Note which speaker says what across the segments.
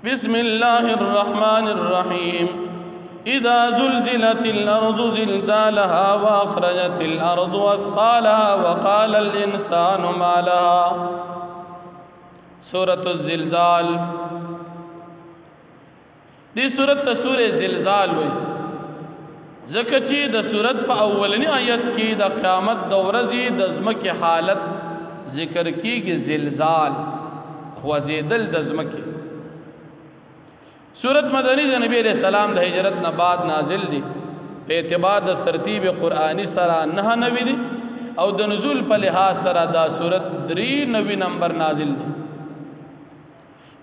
Speaker 1: بسم الله الرحمن الرحيم إذا زلزلت الأرض زلزالها وأخرجت الأرض أثقالها وقال الإنسان ما لها. سورة الزلزال. دی سورت سورة زلزال وی ځکه چې د سورت په اولنی آیت کې د قیامت د ورځې د ځمکې حالت ذکر کیږي، زلزال خوځېدل د ځمکې. سورت مدنی د نبی علیہ السلام د هجرت نه بعد نازل دي، په اعتبار د ترتیب قرآنی سره 99 دي، او د نزول په لحاظ سره دا سورت 93 نمبر نازل دي.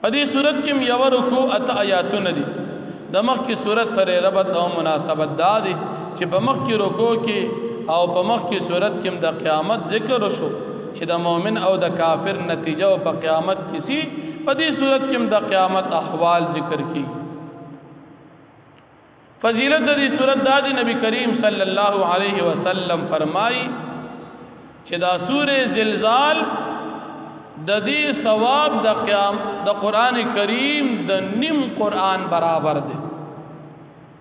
Speaker 1: په دې سورت کې یو رکوع 8 آیاتونه دي. د مخکې سورت سره ربط او مناسبت دا دي چې په مخکې رکوع کې او په مخکې سورت کې د قیامت ذکر وشو چې د مؤمن او د کافر نتیجه او په قیامت کې سي. په دې صورت کې د قیامت احوال ذکر کی. فضیلت د دې صورت د نبی کریم صلی الله علیه وسلم فرمایي چې دا سورې زلزال د دې ثواب د قران کریم د نیم قران برابر دی.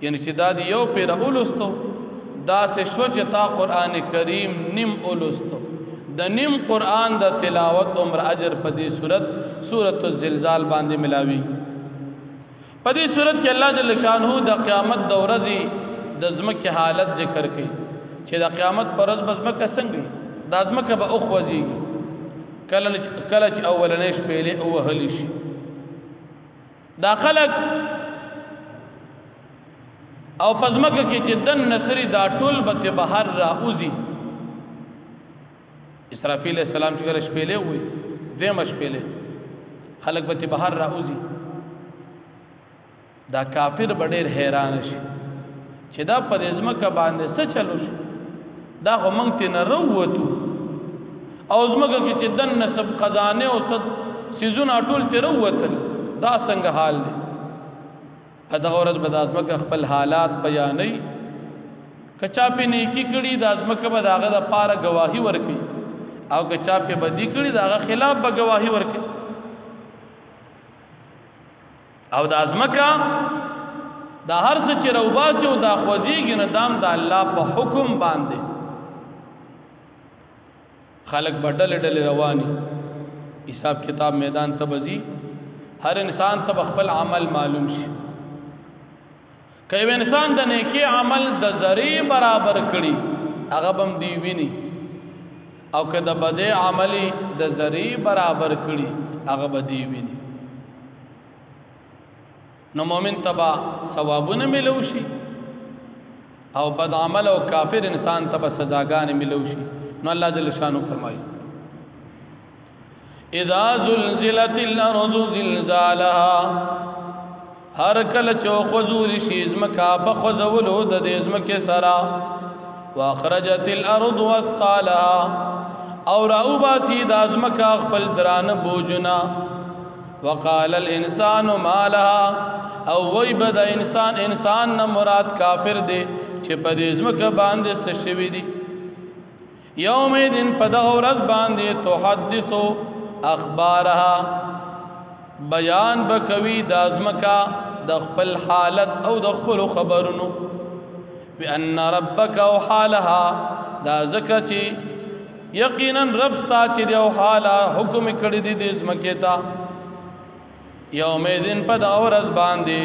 Speaker 1: یعنی چې دا دی یو پیر اولستو دا څه شو چې تا قران کریم نیم اولستو د نیم قران د تلاوت عمر اجر په دې صورت سورۃ الزلزال باندې ملاوي. په دې صورت کې الله جل شانه د قیامت د ورځې د ځمکې حالت ذکر کړي چې د قیامت پر ورځ ځمکه څنګه د ځمکه به اوخوځيږي کله چې اولنې شپې له وهلی شي. دا خلق او پزمکه کې چې دن نصری دا ټول به بهر راوځي. اسرافیل السلام چې شپې له وي دیمه شپې له خلق به بهر راوځي. دا کافر ډېر حیران شي چې دا په ځمکه باندې څه چلو شي. دا خو مونږ ته نه وروتو او ځمکه کې چې دن نسب خزانه او صد سيزونه ټول ته وروتل. دا څنګه حال دی؟ دا ورځ به د ځمکه خپل حالات بیانې کچا په نیکی کړي د ځمکه به داغه د پاره گواہی ورکړي او کچا په بدی کړي داغه خلاف به گواہی ورکړي. او د ځمکه دا هر څه چې روباسي او دا خوځيږي نه دام د الله په حکم باندې. خلق بدل ډل رواني حساب کتاب میدان ته بزي. هر انسان ته خپل عمل معلوم شي. کله انسان د نیکی عمل د ذری برابر کړي هغه بم دی ویني، او کله بده عملي د ذری برابر کړي هغه بدی ویني. نو مؤمن تبا ثوابونه ملو شي او بد عمل او کافر انسان تبا سزاګانې ملو شي. نو الله جل شانو فرمایي اذا زلزلت الارض زلزالها. هر کله چې خوځول شي ځمکه په خوځولو د دې ځمکې سره، واخرجت الارض اثقالها او راوباسي د ځمکه خپل درانه بوجنا، وقال الانسان ما لها او وای بد انسان نه مراد کافر دی چې په دې ځمکه باندې څه شوی دی. یومئذ فدغورت باندې تحدثو اخبارها بیان بکوي د ازمکا د خپل حالت او د خپل خبرونو. بان ربک او حالها دا زکتی یقینا رب ساتي دی او حالا حکم کړی دی د ازمکه تا. یومئذ فدغورت باندې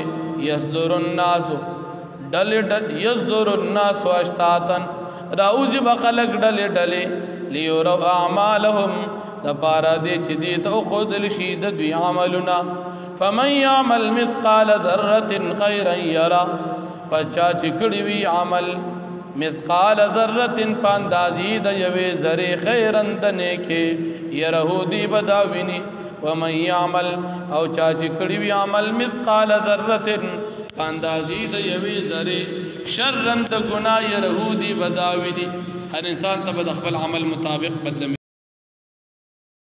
Speaker 1: یذر الناس دل یذر الناس اشتاتن راوځي بخلق ډلې ډلې لیورو اعمالهم دپارا دې چې دې ته خذل شي د دوی عملونه. فمن يعمل مثقال ذره خيرا يرى. پچا چې کړي وی عمل مثقال ذره پاندازي د یوې ذره خیرن د نیکه يرهودي بداویني. ومن يعمل او چا چې کړي وی عمل مثقال ذره پاندازي د یوې ذره شرن د ګناه يرهودي بداویني. هر انسان ته د خپل عمل مطابق بدل